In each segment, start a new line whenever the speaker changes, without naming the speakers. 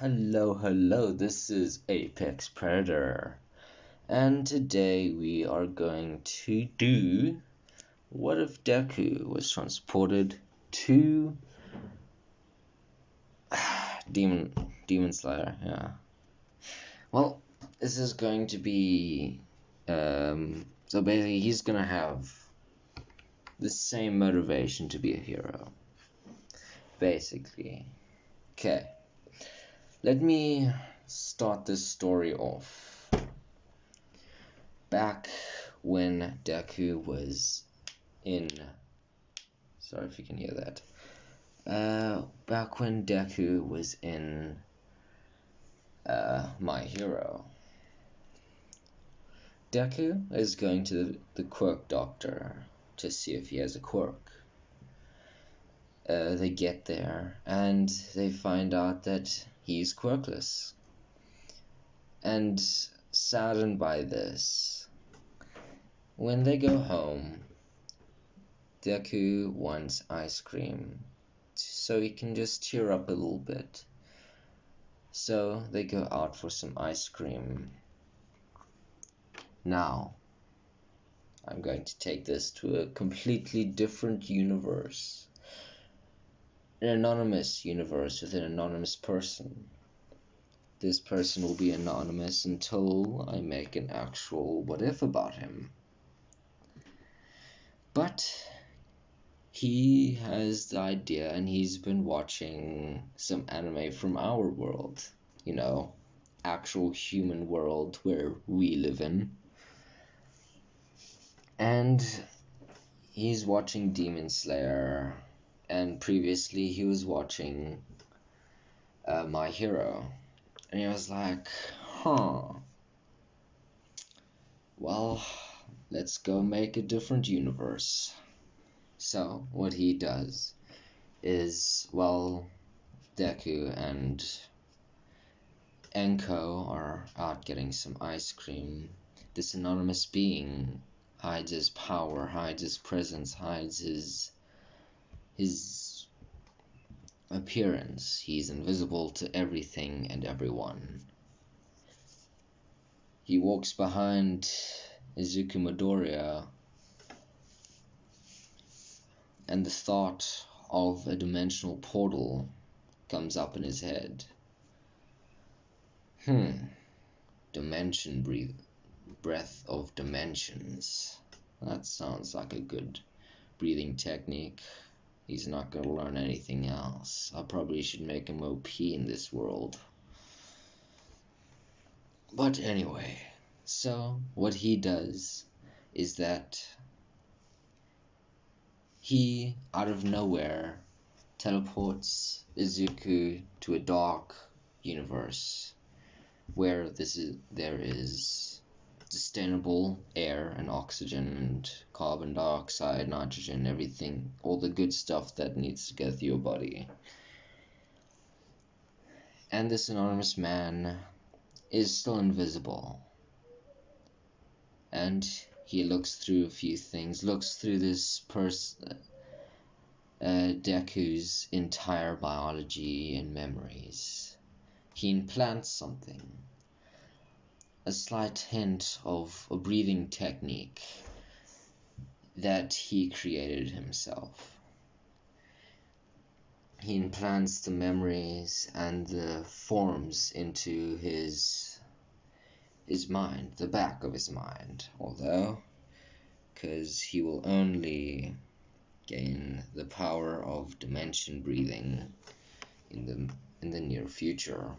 Hello, this is Apex Predator, and today we are going to do what if Deku was transported to Demon Slayer, yeah. Well, this is going to be, so basically he's gonna have the same motivation to be a hero, basically. Okay. Let me start this story off. Back when Deku was in... Sorry if you can hear that. Back when Deku was in My Hero. Deku is going to the quirk doctor to see if he has a quirk. They get there and they find out that he's quirkless. And saddened by this, when they go home, Deku wants ice cream so he can just cheer up a little bit. So they go out for some ice cream. Now, I'm going to take this to a completely different universe. An anonymous universe with an anonymous person. This person will be anonymous until I make an actual what if about him. But he has the idea and he's been watching some anime from our world. You know, actual human world where we live in. And he's watching Demon Slayer. And previously he was watching My Hero. And he was like, well, let's go make a different universe. So, what he does is, well, Deku and Enko are out getting some ice cream. This anonymous being hides his power, hides his presence, hides his appearance. He's invisible to everything and everyone. He walks behind Izuku Midoriya, and the thought of a dimensional portal comes up in his head. Breath of dimensions. That sounds like a good breathing technique. He's not going to learn anything else. I probably should make him OP in this world. But anyway, so what he does is that he, out of nowhere, teleports Izuku to a dark universe where there is sustainable air and oxygen and carbon dioxide, nitrogen, everything, all the good stuff that needs to go through your body. And this anonymous man is still invisible. And he looks through a few things, looks through this Deku's entire biology and memories. He implants something. A slight hint of a breathing technique that he created himself. He implants the memories and the forms into his mind, the back of his mind, although, because he will only gain the power of dimension breathing in the near future.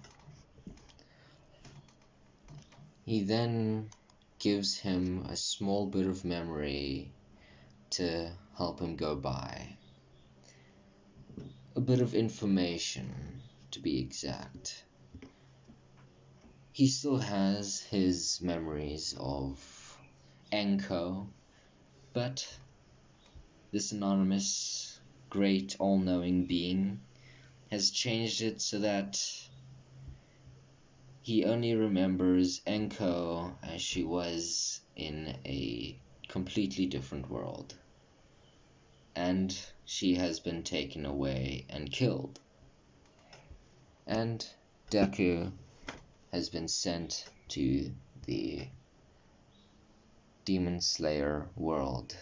He then gives him a small bit of memory to help him go by. A bit of information, to be exact. He still has his memories of Enko, but this anonymous, great, all-knowing being has changed it so that he only remembers Enko as she was in a completely different world. And she has been taken away and killed. And Deku has been sent to the Demon Slayer world.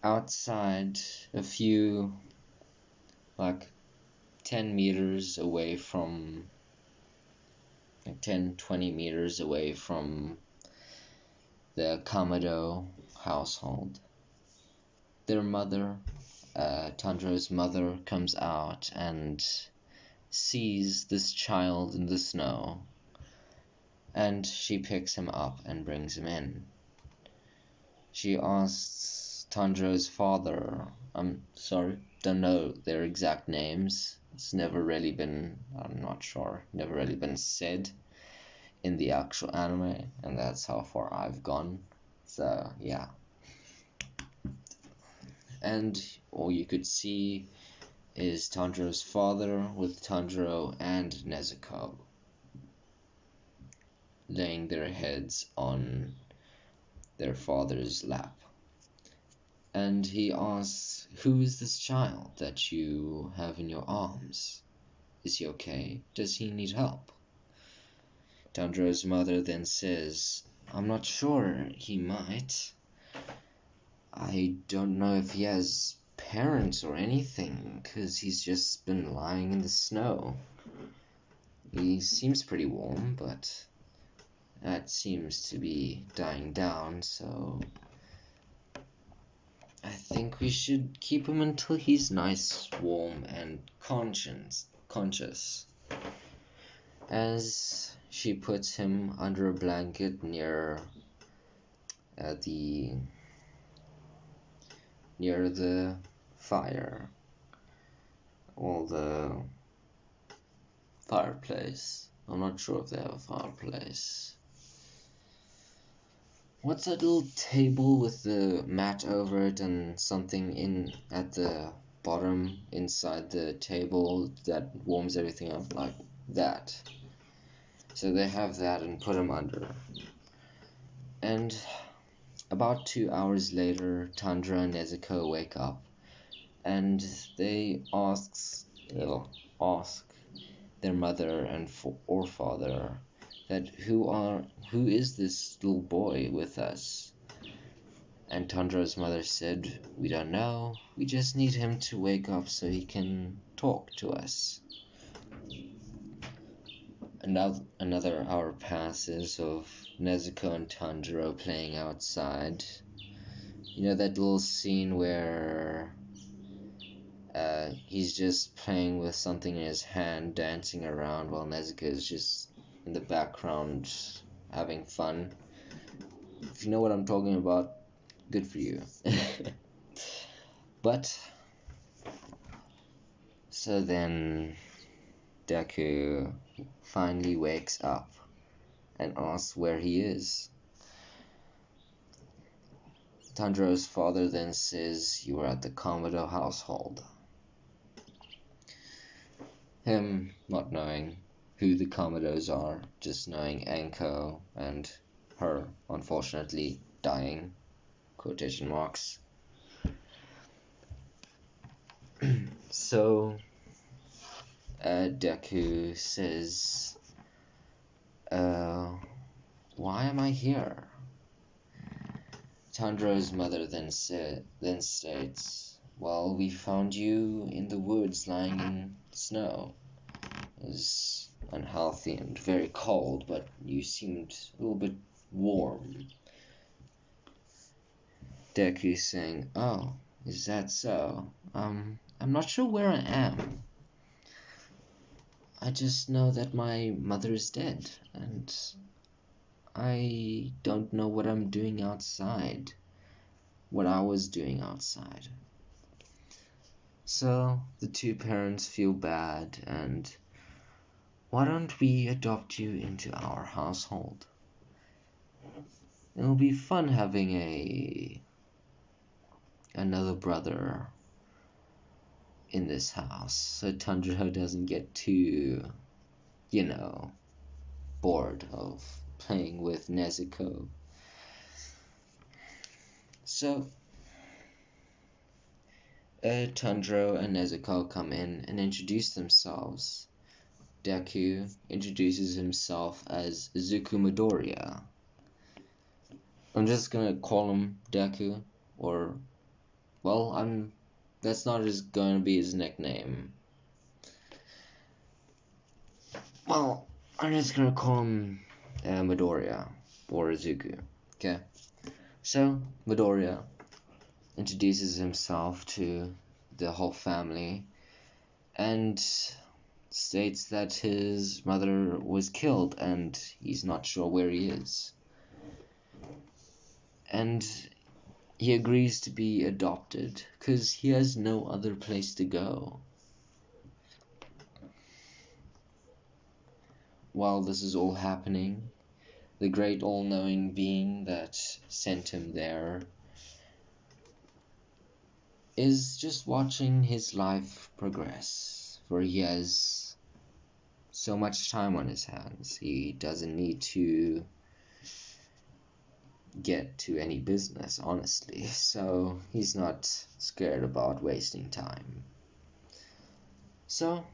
Outside, a few, like 10 meters away from, like 10-20 meters away from the Commodore household, their mother, Tundra's mother, comes out and sees this child in the snow, and she picks him up and brings him in. She asks Tundra's father, I'm sorry, don't know their exact names, it's never really been, I'm not sure, never really been said in the actual anime, and that's how far I've gone, so yeah. And all you could see is Tanjiro's father with Tanjiro and Nezuko laying their heads on their father's lap. And he asks, who is this child that you have in your arms? Is he okay? Does he need help? Tanjiro's mother then says, I'm not sure, he might. I don't know if he has parents or anything, because he's just been lying in the snow. He seems pretty warm, but that seems to be dying down, so I think we should keep him until he's nice, warm, and conscious. As she puts him under a blanket near the fire, or the fireplace. I'm not sure if they have a fireplace. What's that little table with the mat over it and something in at the bottom inside the table that warms everything up, like that? So they have that and put him under. And about 2 hours later, Tundra and Izuku wake up, and they ask their mother and or father that who is this little boy with us? And Tundra's mother said, we don't know, we just need him to wake up so he can talk to us. Another hour passes of Nezuko and Tanjiro playing outside. You know that little scene where he's just playing with something in his hand, dancing around, while Nezuko is just in the background having fun? If you know what I'm talking about, good for you. But so then Deku finally wakes up and asks where he is. Tanjiro's father then says, you were at the Commodore household. Him not knowing who the Commodores are, just knowing Anko and her, unfortunately, dying, quotation marks. So, Deku says, why am I here? Tanjiro's mother then states, well, we found you in the woods lying in snow. It was unhealthy and very cold, but you seemed a little bit warm. Deku saying, oh, is that so? I'm not sure where I am. I just know that my mother is dead, and I don't know what I'm doing outside, what I was doing outside. So the two parents feel bad, and why don't we adopt you into our household? It'll be fun having another brother in this house, so Tanjiro doesn't get too, bored of playing with Nezuko. So Tanjiro and Nezuko come in and introduce themselves. Deku introduces himself as Izuku Midoriya. I'm just gonna call him Deku, or, well, that's not gonna be his nickname. Well, I'm just gonna call him Midoriya, or Izuku, okay? So, Midoriya introduces himself to the whole family, and states that his mother was killed and he's not sure where he is. And he agrees to be adopted because he has no other place to go. While this is all happening, the great all-knowing being that sent him there is just watching his life progress, for he has so much time on his hands. He doesn't need to get to any business, honestly, so he's not scared about wasting time. So,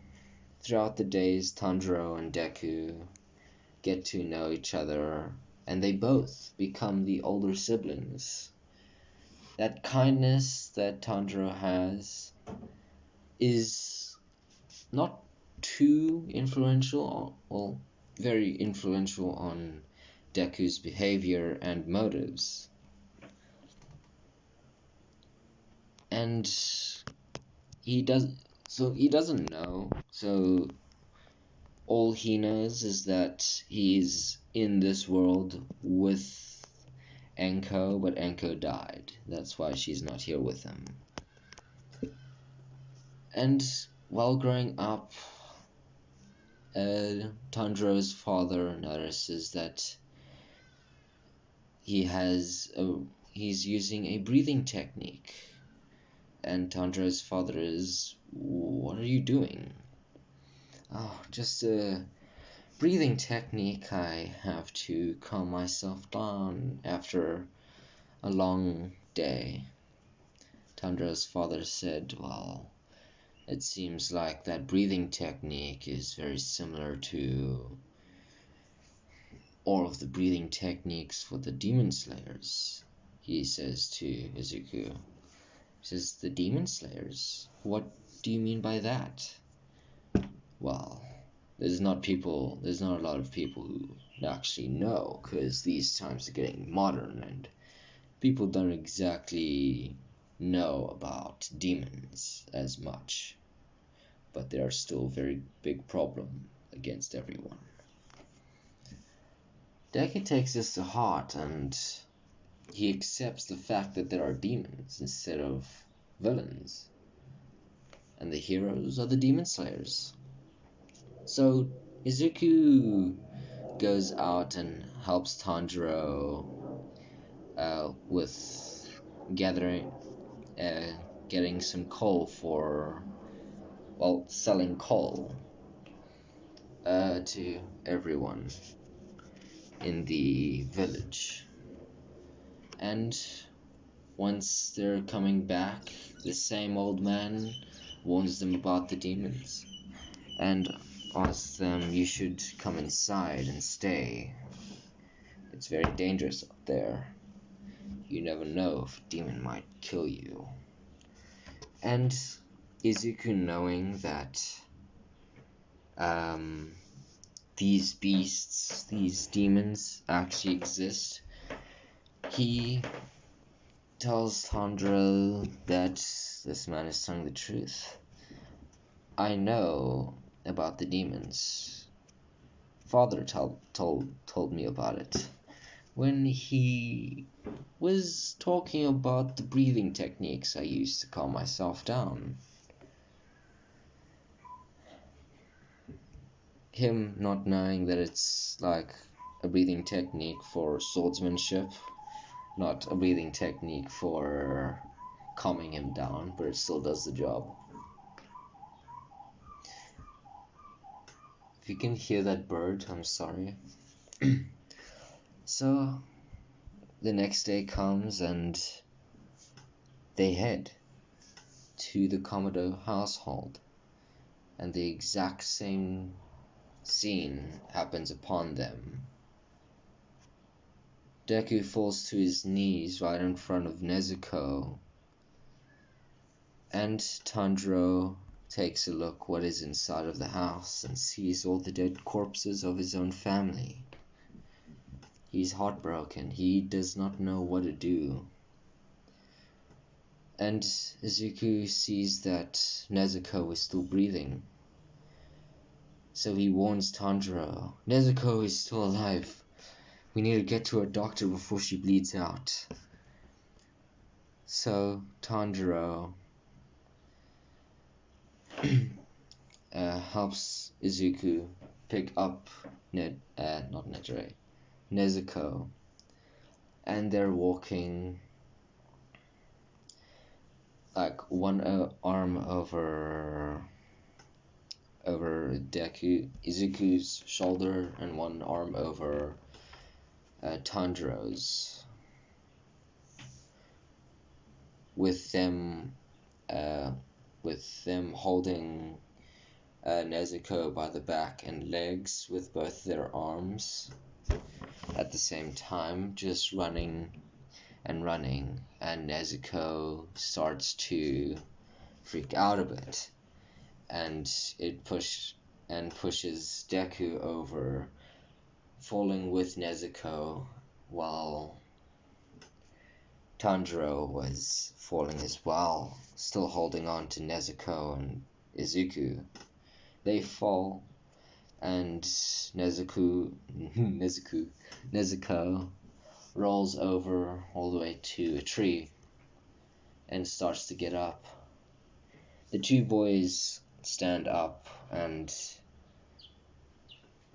throughout the days, Tundra and Deku get to know each other, and they both become the older siblings. That kindness that Tundra has is not too influential, well, very influential on Deku's behavior and motives. And he doesn't know, so all he knows is that he's in this world with Enko, but Enko died. That's why she's not here with him. And while growing up, Tundra's father notices that he's using a breathing technique. And Tundra's father is, "What are you doing?" "Oh, just a breathing technique. I have to calm myself down after a long day." Tundra's father said, "Well, it seems like that breathing technique is very similar to all of the breathing techniques for the demon slayers." He says to Izuku. He says, "The demon slayers? What do you mean by that?" Well, there's not a lot of people who actually know, because these times are getting modern and people don't exactly know about demons as much, but they are still a very big problem against everyone. Deku takes this to heart, and he accepts the fact that there are demons instead of villains, and the heroes are the demon slayers. So Izuku goes out and helps Tanjiro with getting some coal for, well, selling coal to everyone in the village. And once they're coming back, the same old man warns them about the demons and asks them, "You should come inside and stay. It's very dangerous out there. You never know if a demon might kill you." And Izuku, knowing that these beasts, these demons, actually exist, he tells Tundra that this man is telling the truth. "I know about the demons. Father told me about it when he was talking about the breathing techniques I used to calm myself down." Him not knowing that it's like a breathing technique for swordsmanship, not a breathing technique for calming him down, but it still does the job. If you can hear that bird, I'm sorry. So the next day comes and they head to the Commodore household, and the exact same scene happens upon them. Deku falls to his knees right in front of Nezuko, and Tundra takes a look what is inside of the house and sees all the dead corpses of his own family. He's heartbroken. He does not know what to do. And Izuku sees that Nezuko is still breathing. So he warns Tundra, Nezuko is still alive. We need to get to a doctor before she bleeds out. So Tundra helps Izuku pick up Nezuko, and they're walking like one arm over Izuku's shoulder and one arm over Tundra's, with them holding Nezuko by the back and legs with both their arms at the same time, just running, and Nezuko starts to freak out a bit, and it pushes Deku over, falling with Nezuko while Tundra was falling as well, still holding on to Nezuko and Izuku. They fall, and Nezuko rolls over all the way to a tree and starts to get up. The two boys stand up and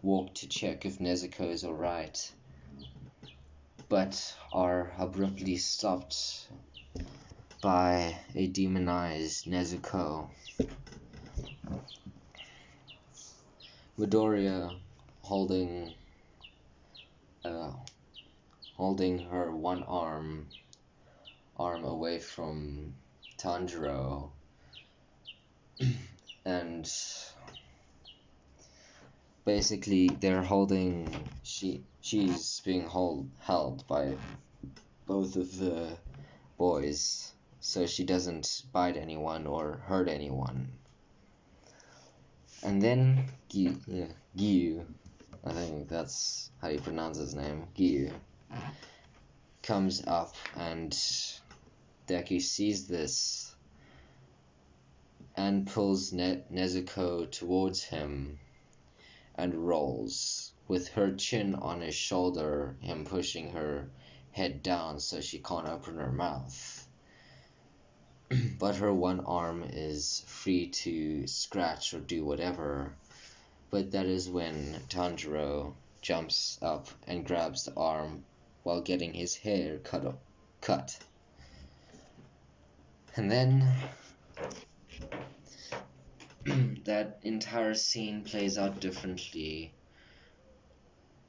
walk to check if Nezuko is alright, but are abruptly stopped by a demonized Nezuko. Midoriya, holding her one arm away from Tundra, and basically they're holding, she's being held by both of the boys so she doesn't bite anyone or hurt anyone. And then Giyu, I think that's how you pronounce his name, Giyu, comes up, and Deku sees this and pulls Nezuko towards him and rolls, with her chin on his shoulder, him pushing her head down so she can't open her mouth. But her one arm is free to scratch or do whatever. But that is when Tundra jumps up and grabs the arm while getting his hair cut. And then that entire scene plays out differently,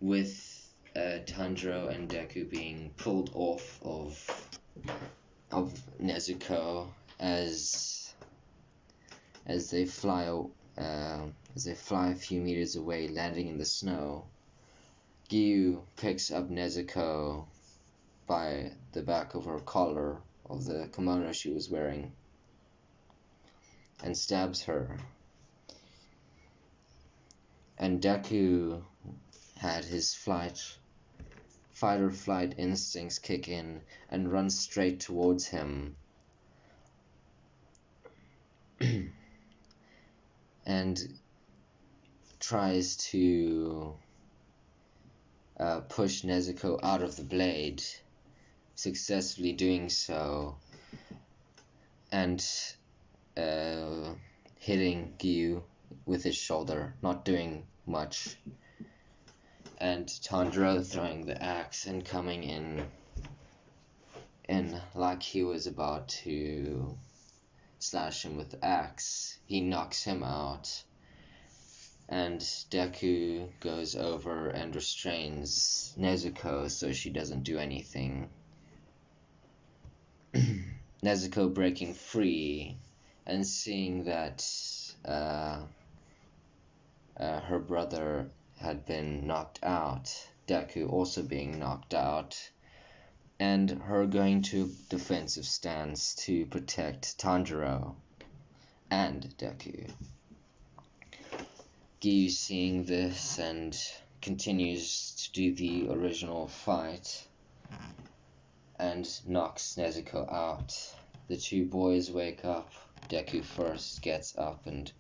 with Tundra and Deku being pulled off of Nezuko as they fly a few meters away, landing in the snow. Giyu picks up Nezuko by the back of her collar of the kimono she was wearing and stabs her. And Deku had his fight or flight instincts kick in and runs straight towards him. And tries to push Nezuko out of the blade, successfully doing so, and hitting Giyu with his shoulder, not doing much, and Tundra throwing the axe and coming in like he was about to slash him with the axe. He knocks him out, and Deku goes over and restrains Nezuko so she doesn't do anything. Nezuko breaking free and seeing that her brother had been knocked out, Deku also being knocked out, and her going to defensive stance to protect Tanjiro and Deku. Giyu seeing this and continues to do the original fight and knocks Nezuko out. The two boys wake up. Deku first gets up and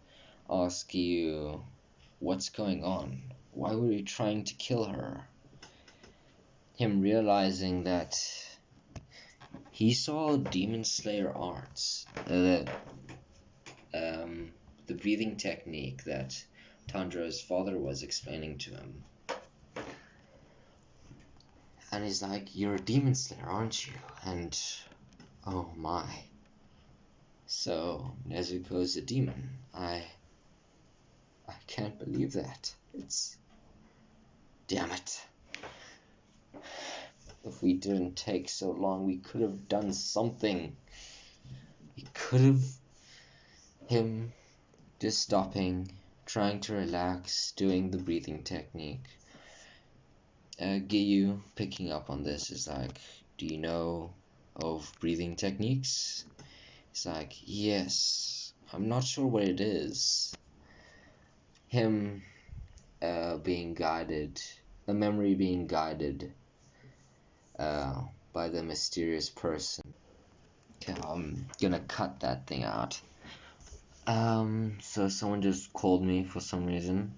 asks Giyu, "What's going on? Why were you trying to kill her?" Him realizing that he saw Demon Slayer arts, the breathing technique that Tanjiro's father was explaining to him. And he's like, "You're a Demon Slayer, aren't you?" And oh my. So Nezuko's a demon. I can't believe that. Damn it. If we didn't take so long, we could have done something. We could have him just stopping, trying to relax, doing the breathing technique. Giyu picking up on this is like, "Do you know of breathing techniques?" He's like, "Yes, I'm not sure what it is." Him being guided, the memory being guided by the mysterious person. Okay, I'm gonna cut that thing out. So someone just called me for some reason.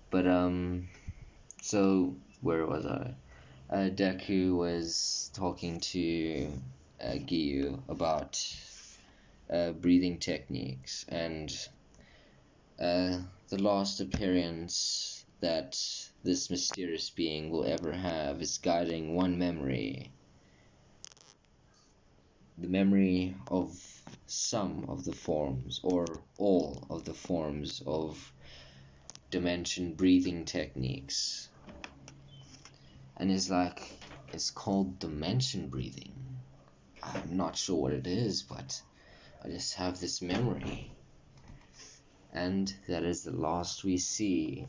But so where was I? Deku was talking to Giyu about breathing techniques, and the last appearance that this mysterious being will ever have is guiding one memory. The memory of some of the forms, or all of the forms of dimension breathing techniques. And it's called dimension breathing. I'm not sure what it is, but I just have this memory. And that is the last we see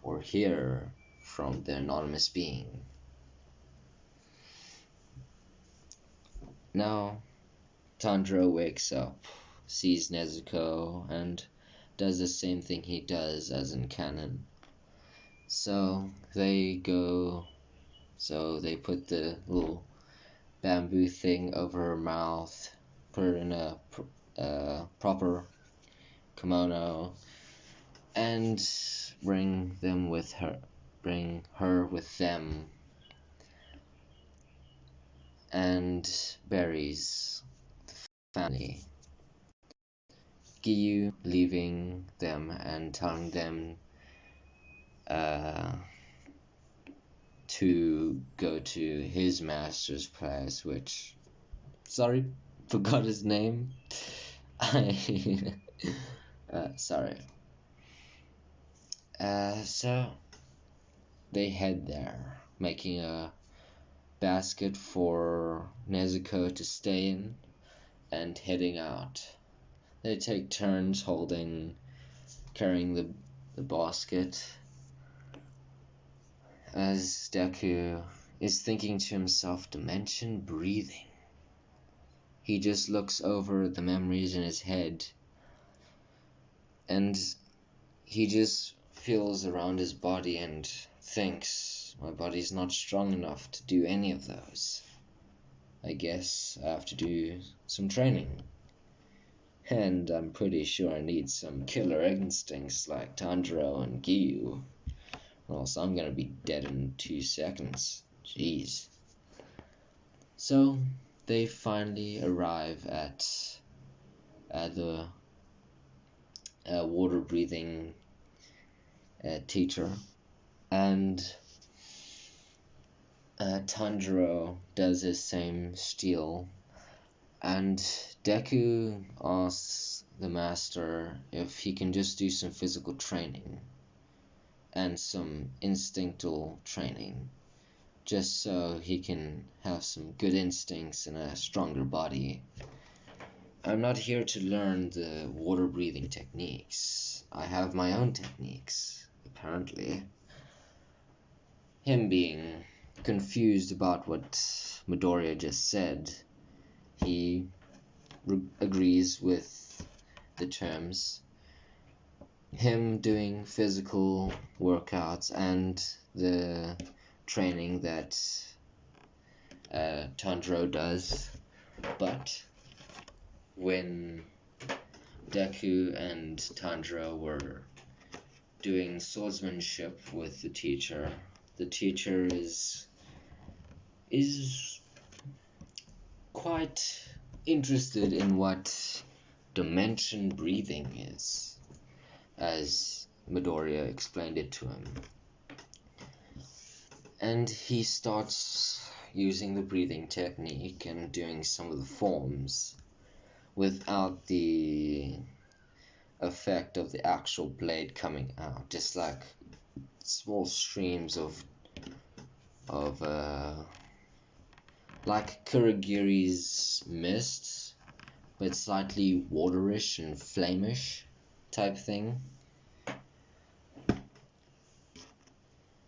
or hear from the anonymous being. Now, Tanjiro wakes up, sees Nezuko, and does the same thing he does as in canon. So they put the little bamboo thing over her mouth, put her in a proper kimono, and bring her with them, and buries the family. Giyu leaving them and telling them to go to his master's place, which, sorry, forgot his name. Sorry. So they head there, making a basket for Nezuko to stay in, and heading out. They take turns carrying the basket, as Deku is thinking to himself, dimension breathing. He just looks over the memories in his head, and he just feels around his body and thinks, my body's not strong enough to do any of those. I guess I have to do some training. And I'm pretty sure I need some killer instincts like Tanjiro and Giyu, or else I'm gonna be dead in 2 seconds. Jeez. So they finally arrive at the water breathing teacher, and Tanjiro does his same spiel, and Deku asks the master if he can just do some physical training and some instinctual training, just so he can have some good instincts and a stronger body. I'm not here to learn the water breathing techniques. I have my own techniques, apparently. Him being confused about what Midoriya just said, he agrees with the terms. Him doing physical workouts and the training that Tundra does, but when Deku and Tundra were doing swordsmanship with the teacher is quite interested in what dimension breathing is, as Midoriya explained it to him. And he starts using the breathing technique and doing some of the forms without the effect of the actual blade coming out, just like small streams of like Kurogiri's mist, but slightly waterish and flamish type thing.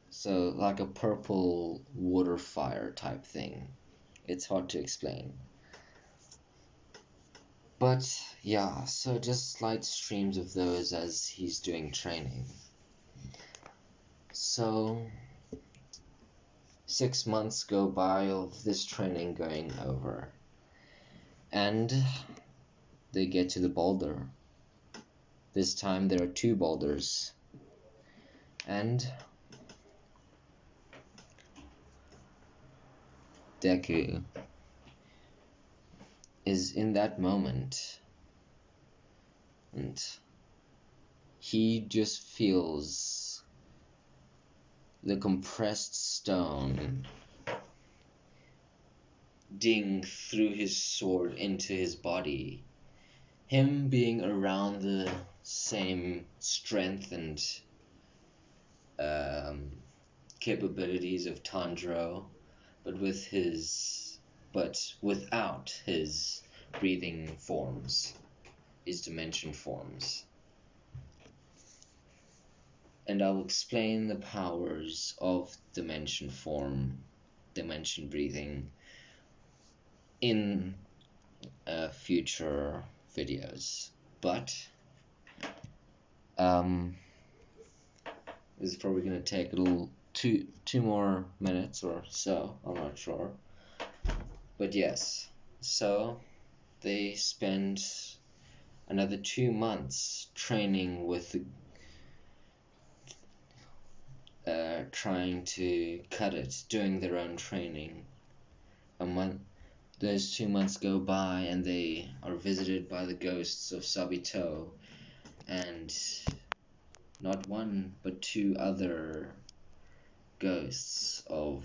So like a purple water fire type thing. It's hard to explain. But yeah, so just slight streams of those as he's doing training. So 6 months go by of this training going over, and they get to the boulder. This time there are 2 boulders, and Deku is in that moment, and he just feels the compressed stone ding through his sword into his body. Him being around the same strength and capabilities of Tundra, but without his breathing forms, his dimension forms. And I'll explain the powers of dimension breathing in future videos. But this is probably going to take a little two more minutes or so, I'm not sure. But yes, so they spend another 2 months training with trying to cut it, doing their own training. Those 2 months go by, and they are visited by the ghosts of Sabito and not 1 but 2 other ghosts of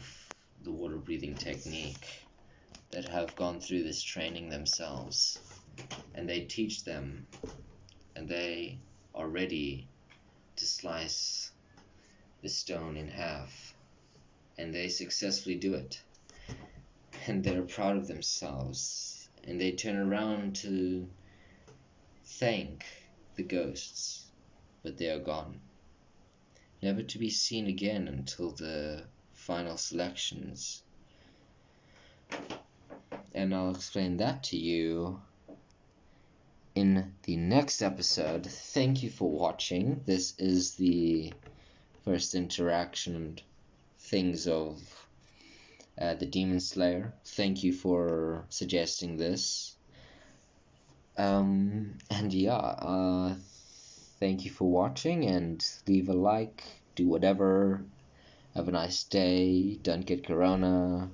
the water breathing technique that have gone through this training themselves, and they teach them, and they are ready to slice the stone in half, and they successfully do it, and they're proud of themselves, and they turn around to thank the ghosts, but they are gone, never to be seen again until the final selections. And I'll explain that to you in the next episode. Thank you for watching. This is the first interaction and things of the Demon Slayer. Thank you for suggesting this. And yeah, thank you for watching, and leave a like, do whatever, have a nice day, don't get corona,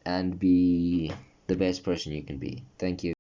and be the best person you can be. Thank you.